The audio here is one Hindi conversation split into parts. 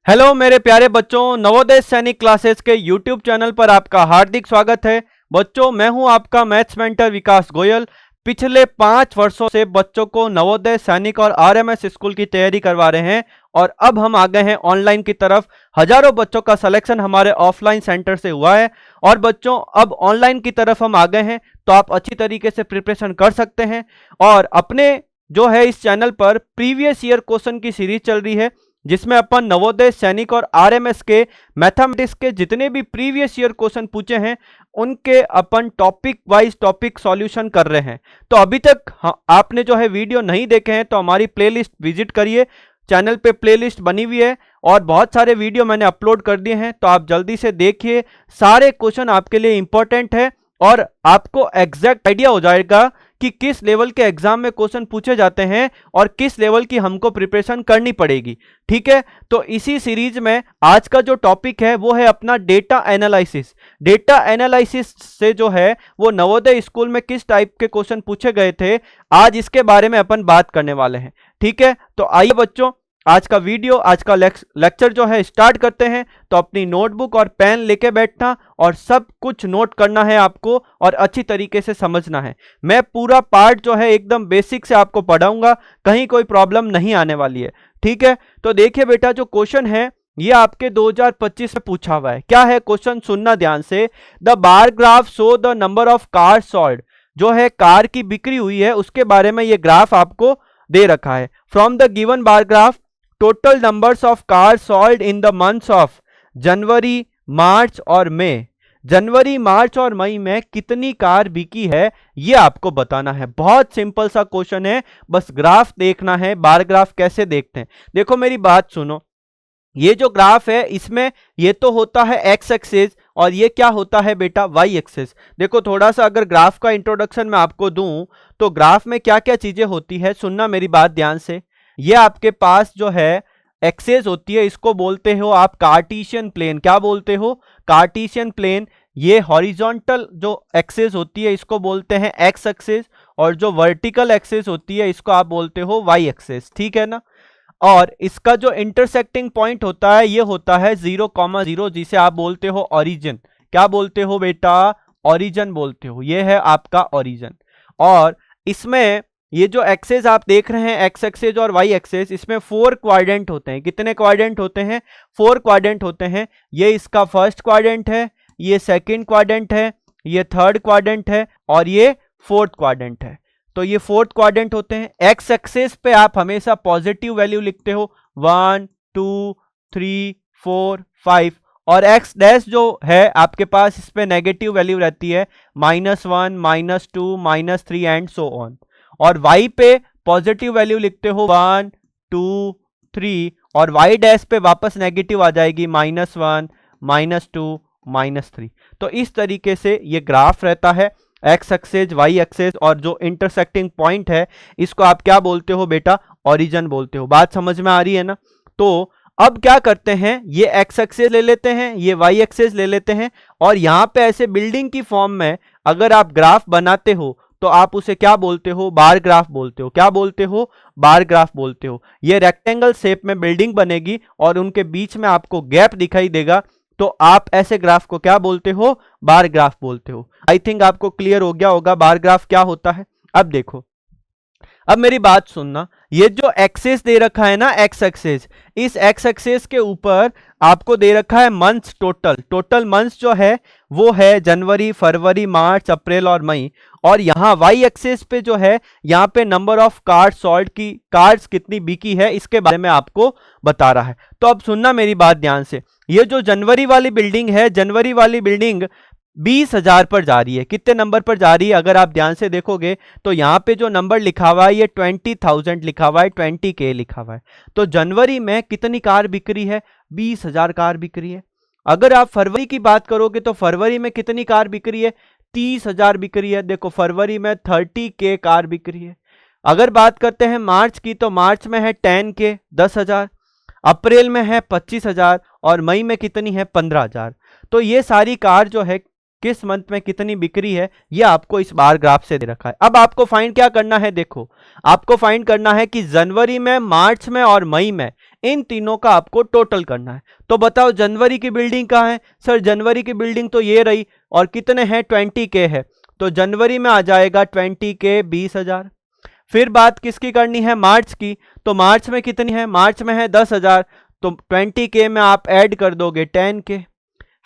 हेलो मेरे प्यारे बच्चों, नवोदय सैनिक क्लासेस के यूट्यूब चैनल पर आपका हार्दिक स्वागत है। बच्चों, मैं हूं आपका मैथ्स मेंटर विकास गोयल। पिछले 5 वर्षों से बच्चों को नवोदय सैनिक और आरएमएस स्कूल की तैयारी करवा रहे हैं और अब हम आ गए हैं ऑनलाइन की तरफ। हजारों बच्चों का सिलेक्शन हमारे ऑफलाइन सेंटर से हुआ है और बच्चों अब ऑनलाइन की तरफ हम आ गए हैं, तो आप अच्छी तरीके से प्रिपरेशन कर सकते हैं। और अपने जो है इस चैनल पर प्रीवियस ईयर क्वेश्चन की सीरीज चल रही है, जिसमें अपन नवोदय सैनिक और आरएमएस के मैथमेटिक्स के जितने भी प्रीवियस ईयर क्वेश्चन पूछे हैं उनके अपन टॉपिक वाइज टॉपिक सॉल्यूशन कर रहे हैं। तो अभी तक आपने जो है वीडियो नहीं देखे हैं तो हमारी प्लेलिस्ट विजिट करिए। चैनल पे प्लेलिस्ट बनी हुई है और बहुत सारे वीडियो मैंने अपलोड कर दिए हैं, तो आप जल्दी से देखिए। सारे क्वेश्चन आपके लिए इंपॉर्टेंट है और आपको एग्जैक्ट आइडिया हो जाएगा कि किस लेवल के एग्जाम में क्वेश्चन पूछे जाते हैं और किस लेवल की हमको प्रिपरेशन करनी पड़ेगी। ठीक है, तो इसी सीरीज में आज का जो टॉपिक है वो है अपना डेटा एनालिसिस। डेटा एनालिसिस से जो है वो नवोदय स्कूल में किस टाइप के क्वेश्चन पूछे गए थे, आज इसके बारे में अपन बात करने वाले हैं। ठीक है, तो आइए बच्चों आज का वीडियो, आज का लेक्चर जो है स्टार्ट करते हैं। तो अपनी नोटबुक और पेन लेके बैठना और सब कुछ नोट करना है आपको और अच्छी तरीके से समझना है। मैं पूरा पार्ट जो है एकदम बेसिक से आपको पढ़ाऊंगा, कहीं कोई प्रॉब्लम नहीं आने वाली है। ठीक है, तो देखिए बेटा, जो क्वेश्चन है ये आपके 2025 में पूछा हुआ है। क्या है क्वेश्चन, सुनना ध्यान से। The bar graph show the number of car sold. जो है कार की बिक्री हुई है उसके बारे में ये ग्राफ आपको दे रखा है। From the given bar graph total numbers of car sold in the months of January, March और मई। जनवरी, मार्च और मई में कितनी कार बिकी है ये आपको बताना है। बहुत सिंपल सा क्वेश्चन है, बस ग्राफ देखना है। बार ग्राफ कैसे देखते हैं, देखो मेरी बात सुनो। ये जो ग्राफ है इसमें ये तो होता है एक्स एक्सिस और ये क्या होता है बेटा, वाई एक्सिस। देखो थोड़ा सा अगर ग्राफ का इंट्रोडक्शन मैं आपको दूं तो ग्राफ में क्या क्या चीजें होती है, सुनना मेरी बात ध्यान से। ये आपके पास जो है एक्सेस होती है, इसको बोलते हो आप कार्टेशियन प्लेन। क्या बोलते हो, कार्टेशियन प्लेन। ये हॉरिजॉन्टल जो एक्सेस होती है इसको बोलते हैं एक्स एक्सेस और जो वर्टिकल एक्सेस होती है इसको आप बोलते हो वाई एक्सेस। ठीक है ना। और इसका जो इंटरसेक्टिंग पॉइंट होता है ये होता है 0,0, जिसे आप बोलते हो ओरिजिन। क्या बोलते हो बेटा, ओरिजिन बोलते हो। ये है आपका ओरिजिन। और इसमें ये जो एक्सेस आप देख रहे हैं, एक्स एक्सेस और वाई एक्सेस, इसमें 4 क्वाड्रेंट होते हैं। कितने क्वाड्रेंट होते हैं, 4 क्वाड्रेंट होते हैं। ये इसका फर्स्ट क्वाड्रेंट है, ये सेकंड क्वाड्रेंट है, ये थर्ड क्वाड्रेंट है और ये फोर्थ क्वाड्रेंट है। तो ये फोर्थ क्वाड्रेंट होते हैं। एक्स एक्सेस पे आप हमेशा पॉजिटिव वैल्यू लिखते हो, 1 2 3 4 5, और एक्स डैश जो है आपके पास इस पे नेगेटिव वैल्यू रहती है, -1 -2 -3 एंड सो ऑन। और y पे पॉजिटिव वैल्यू लिखते हो 1 2 3 और y डैश पे वापस नेगेटिव आ जाएगी, -1 -2 -3। तो इस तरीके से ये ग्राफ रहता है, एक्स एक्सेस, वाई एक्सेस, और जो इंटरसेक्टिंग पॉइंट है इसको आप क्या बोलते हो बेटा, ओरिजिन बोलते हो। बात समझ में आ रही है ना। तो अब क्या करते हैं, ये एक्स एक्सेस ले लेते हैं, ये वाई एक्सेस ले लेते हैं और यहाँ पे ऐसे बिल्डिंग की फॉर्म में अगर आप ग्राफ बनाते हो तो आप उसे क्या बोलते हो, बार ग्राफ बोलते हो। क्या बोलते हो, बार ग्राफ बोलते हो। ये रेक्टेंगल शेप में बिल्डिंग बनेगी और उनके बीच में आपको गैप दिखाई देगा, तो आप ऐसे ग्राफ को क्या बोलते हो, बार ग्राफ बोलते हो। आई थिंक आपको क्लियर हो गया होगा बार ग्राफ क्या होता है। अब देखो, अब मेरी बात सुनना। ये जो एक्सेस दे रखा है ना, एक्स एक्सेस, इस एक्स एक्सेस के ऊपर आपको दे रखा है मंथ्स। टोटल मंथ्स जो है वो है जनवरी, फरवरी, मार्च, अप्रैल और मई। और यहाँ वाई एक्सेस पे जो है यहाँ पे नंबर ऑफ कार्स सोल्ड की, कार्स कितनी बिकी है इसके बारे में आपको बता रहा है। तो अब सुनना मेरी बात ध्यान से। ये जो जनवरी वाली बिल्डिंग है, जनवरी वाली बिल्डिंग 20,000 पर जा रही है। कितने नंबर पर जा रही है, अगर आप ध्यान से देखोगे तो यहाँ पे जो नंबर लिखा हुआ है ये 20,000 लिखा हुआ है, 20K लिखा हुआ है। तो जनवरी में कितनी कार बिक रही है, 20,000 कार बिक रही है। अगर आप फरवरी की बात करोगे तो फरवरी में कितनी कार बिक रही है, 30,000 बिक रही है। देखो फरवरी में 30K कार बिक रही है। अगर बात करते हैं मार्च की तो मार्च में है 10K, 10,000। अप्रैल में है 25,000 और मई में कितनी है, 15,000। तो ये सारी कार जो है किस मंथ में कितनी बिक्री है ये आपको इस बार ग्राफ से दे रखा है। अब आपको फाइंड क्या करना है, देखो आपको फाइंड करना है कि जनवरी में, मार्च में और मई में इन तीनों का आपको टोटल करना है। तो बताओ जनवरी की बिल्डिंग कहाँ है? सर जनवरी की बिल्डिंग तो ये रही, और कितने हैं? 20K है, तो जनवरी में आ जाएगा 20K 20,000। फिर बात किसकी करनी है? मार्च की। तो मार्च में कितनी है? मार्च में है 10,000, तो 20K में आप ऐड कर दोगे 10K।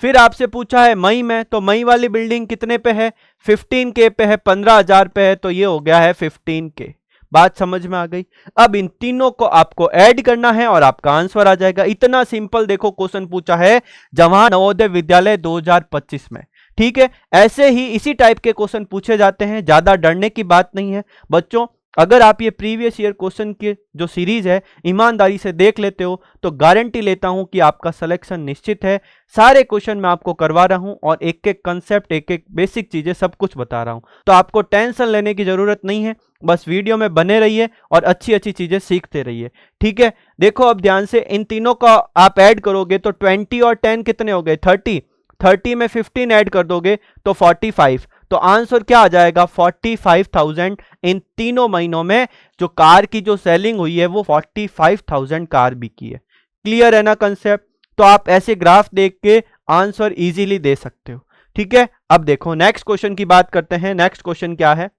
फिर आपसे पूछा है मई में, तो मई वाली बिल्डिंग कितने पे है? 15K पे है, 15,000 पे है, तो ये हो गया है 15K। बात समझ में आ गई? अब इन तीनों को आपको ऐड करना है और आपका आंसर आ जाएगा। इतना सिंपल देखो क्वेश्चन पूछा है जवाहर नवोदय विद्यालय 2025 में। ठीक है, ऐसे ही इसी टाइप के क्वेश्चन पूछे जाते हैं, ज्यादा डरने की बात नहीं है बच्चों। अगर आप ये प्रीवियस ईयर क्वेश्चन की जो सीरीज है ईमानदारी से देख लेते हो तो गारंटी लेता हूं कि आपका सिलेक्शन निश्चित है। सारे क्वेश्चन मैं आपको करवा रहा हूं और एक एक कंसेप्ट, एक एक बेसिक चीजें सब कुछ बता रहा हूं, तो आपको टेंशन लेने की जरूरत नहीं है। बस वीडियो में बने रहिए और अच्छी अच्छी चीजें सीखते रहिए। ठीक है, देखो अब ध्यान से, इन तीनों का आप ऐड करोगे तो 20 और 10 कितने हो गए? 30। 30 में 15 ऐड कर दोगे तो 45। तो आंसर क्या आ जाएगा? 45,000। इन तीनों महीनों में जो कार की जो सेलिंग हुई है वो 45,000 कार बिकी है। क्लियर है ना कंसेप्ट? तो आप ऐसे ग्राफ देख के आंसर इजीली दे सकते हो। ठीक है, अब देखो नेक्स्ट क्वेश्चन की बात करते हैं। नेक्स्ट क्वेश्चन क्या है?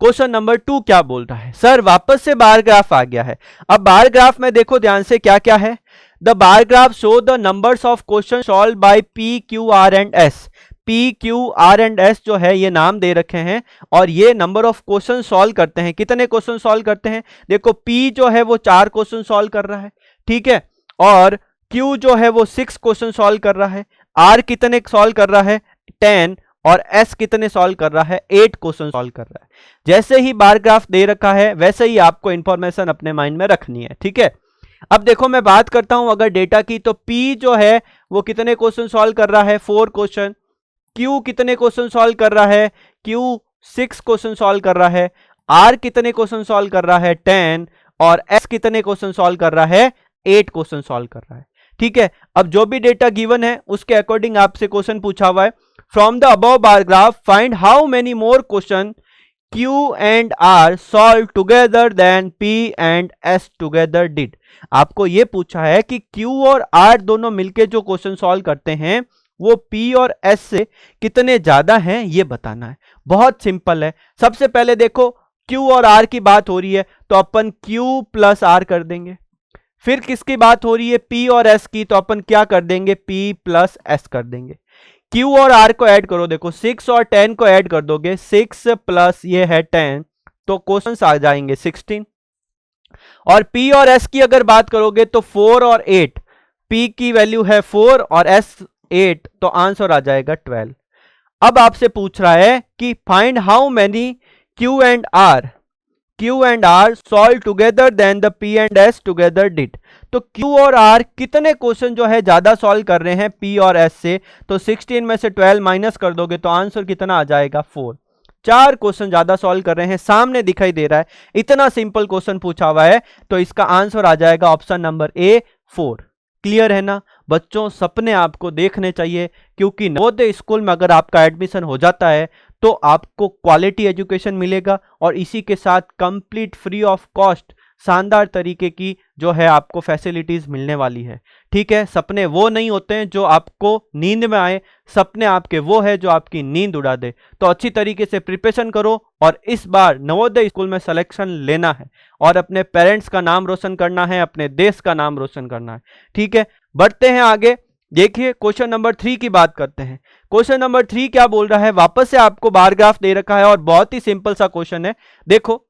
क्वेश्चन नंबर 2 क्या बोल रहा है? सर वापस से बार ग्राफ आ गया है। अब बार ग्राफ में देखो ध्यान से क्या क्या है। The bar graph show the numbers of question solve by P, Q, R and S। P, Q, R and S जो है ये नाम दे रखे हैं और ये नंबर ऑफ क्वेश्चन सॉल्व करते हैं। कितने क्वेश्चन सॉल्व करते हैं? देखो P जो है वो 4 क्वेश्चन सॉल्व कर रहा है, ठीक है, और Q जो है वो 6 क्वेश्चन सॉल्व कर रहा है, R कितने सॉल्व कर रहा है? 10, और S कितने सॉल्व कर रहा है? 8 क्वेश्चन सॉल्व कर रहा है। जैसे ही बार ग्राफ दे रखा है वैसे ही आपको इंफॉर्मेशन अपने माइंड में रखनी है। ठीक है, अब देखो मैं बात करता हूं अगर डेटा की, तो P जो है वो कितने क्वेश्चन सॉल्व कर रहा है? 4 क्वेश्चन। Q कितने क्वेश्चन सॉल्व कर रहा है? Q 6 क्वेश्चन सॉल्व कर रहा है। R कितने क्वेश्चन सॉल्व कर रहा है? 10, और S कितने क्वेश्चन सॉल्व कर रहा है? 8 क्वेश्चन सॉल्व कर रहा है। ठीक है, अब जो भी डेटा गिवन है उसके अकॉर्डिंग आपसे क्वेश्चन पूछा हुआ है, from the above bar graph find how many more question Q and R solve together than P and S together did। आपको ये पूछा है कि Q और R दोनों मिलके जो क्वेश्चन सॉल्व करते हैं वो P और S से कितने ज्यादा हैं ये बताना है। बहुत सिंपल है। सबसे पहले देखो Q और R की बात हो रही है तो अपन Q प्लस R कर देंगे। फिर किसकी बात हो रही है? P और S की, तो अपन क्या कर देंगे? P प्लस S कर देंगे। Q और R को ऐड करो, देखो 6 और 10 को ऐड कर दोगे, 6 प्लस ये है 10, तो क्वेश्चंस आ जाएंगे 16। और P और S की अगर बात करोगे तो 4 और 8, P की वैल्यू है 4 और S 8, तो आंसर आ जाएगा 12। अब आपसे पूछ रहा है कि find how many Q and R solve together then the P and S together did. तो Q और R कितने क्वेश्चन जो है ज्यादा सॉल्व कर रहे हैं P और S से, तो 16 में से 12 माइनस कर दोगे तो आंसर कितना आ जाएगा? 4। 4 क्वेश्चन ज्यादा सॉल्व कर रहे हैं, सामने दिखाई दे रहा है। इतना सिंपल क्वेश्चन पूछा हुआ है तो इसका आंसर आ जाएगा ऑप्शन नंबर ए 4। क्लियर है ना बच्चों? सपने आपको देखने चाहिए, क्योंकि नवोदय स्कूल में अगर आपका एडमिशन हो जाता है तो आपको क्वालिटी एजुकेशन मिलेगा और इसी के साथ कंप्लीट फ्री ऑफ कॉस्ट शानदार तरीके की जो है आपको फैसिलिटीज मिलने वाली है। ठीक है, सपने वो नहीं होते हैं जो आपको नींद में आए, सपने आपके वो है जो आपकी नींद उड़ा दे। तो अच्छी तरीके से प्रिपरेशन करो और इस बार नवोदय स्कूल में सिलेक्शन लेना है और अपने पेरेंट्स का नाम रोशन करना है, अपने देश का नाम रोशन करना है। ठीक है, बढ़ते हैं आगे। देखिए क्वेश्चन नंबर 3 की बात करते हैं। क्वेश्चन नंबर 3 क्या बोल रहा है? वापस से आपको बार ग्राफ दे रखा है और बहुत ही सिंपल सा क्वेश्चन है। देखो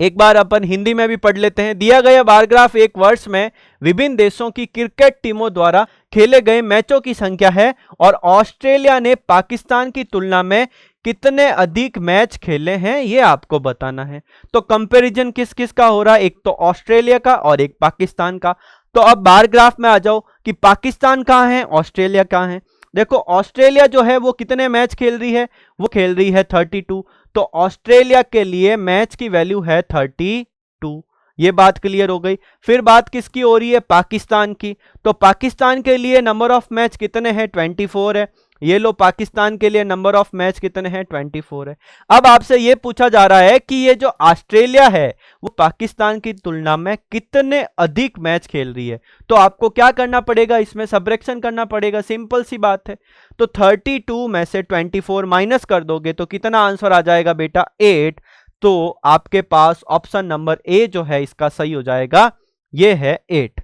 एक बार अपन हिंदी में भी पढ़ लेते हैं। दिया गया बार ग्राफ एक वर्ष में विभिन्न देशों की क्रिकेट टीमों द्वारा खेले गए मैचों की संख्या है और ऑस्ट्रेलिया ने पाकिस्तान की तुलना में कितने अधिक मैच खेले हैं ये आपको बताना है। तो कंपैरिजन किस किस का हो रहा है? एक तो ऑस्ट्रेलिया का और एक पाकिस्तान का। तो अब बार ग्राफ में आ जाओ कि पाकिस्तान कहाँ है, ऑस्ट्रेलिया कहाँ है। देखो ऑस्ट्रेलिया जो है वो कितने मैच खेल रही है? वो खेल रही है 32। तो ऑस्ट्रेलिया के लिए मैच की वैल्यू है 32। ये बात क्लियर हो गई। फिर बात किसकी हो रही है? पाकिस्तान की। तो पाकिस्तान के लिए नंबर ऑफ मैच कितने हैं? 24 है। ये लो पाकिस्तान के लिए नंबर ऑफ मैच कितने हैं, 24 है। अब आपसे ये पूछा जा रहा है कि ये जो ऑस्ट्रेलिया है वो पाकिस्तान की तुलना में कितने अधिक मैच खेल रही है। तो आपको क्या करना पड़ेगा, इसमें सबट्रैक्शन करना पड़ेगा, सिंपल सी बात है। तो 32 में से 24 माइनस कर दोगे तो कितना आंसर आ जाएगा बेटा, 8। तो आपके पास ऑप्शन नंबर ए जो है इसका सही हो जाएगा, ये है 8।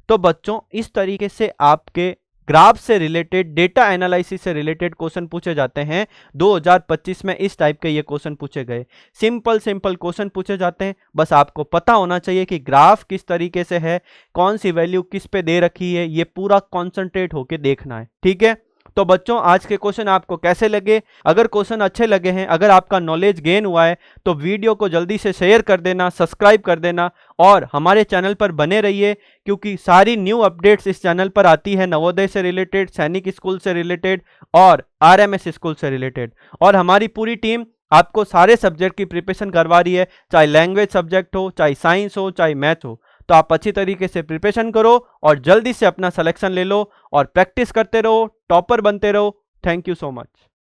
तो बच्चों इस तरीके से आपके ग्राफ से रिलेटेड, डेटा एनालिसिस से रिलेटेड क्वेश्चन पूछे जाते हैं। 2025 में इस टाइप के ये क्वेश्चन पूछे गए, सिंपल सिंपल क्वेश्चन पूछे जाते हैं। बस आपको पता होना चाहिए कि ग्राफ किस तरीके से है, कौन सी वैल्यू किस पे दे रखी है, ये पूरा कॉन्सेंट्रेट होके देखना है, ठीक है। तो बच्चों आज के क्वेश्चन आपको कैसे लगे, अगर क्वेश्चन अच्छे लगे हैं, अगर आपका नॉलेज गेन हुआ है तो वीडियो को जल्दी से शेयर कर देना, सब्सक्राइब कर देना और हमारे चैनल पर बने रहिए, क्योंकि सारी न्यू अपडेट्स इस चैनल पर आती है, नवोदय से रिलेटेड, सैनिक स्कूल से रिलेटेड और आरएमएस स्कूल से रिलेटेड। और हमारी पूरी टीम आपको सारे सब्जेक्ट की प्रिपरेशन करवा रही है, चाहे लैंग्वेज सब्जेक्ट हो, चाहे साइंस हो, चाहे मैथ हो। तो आप अच्छी तरीके से प्रिपरेशन करो और जल्दी से अपना सिलेक्शन ले लो और प्रैक्टिस करते रहो, टॉपर बनते रहो। Thank you so much.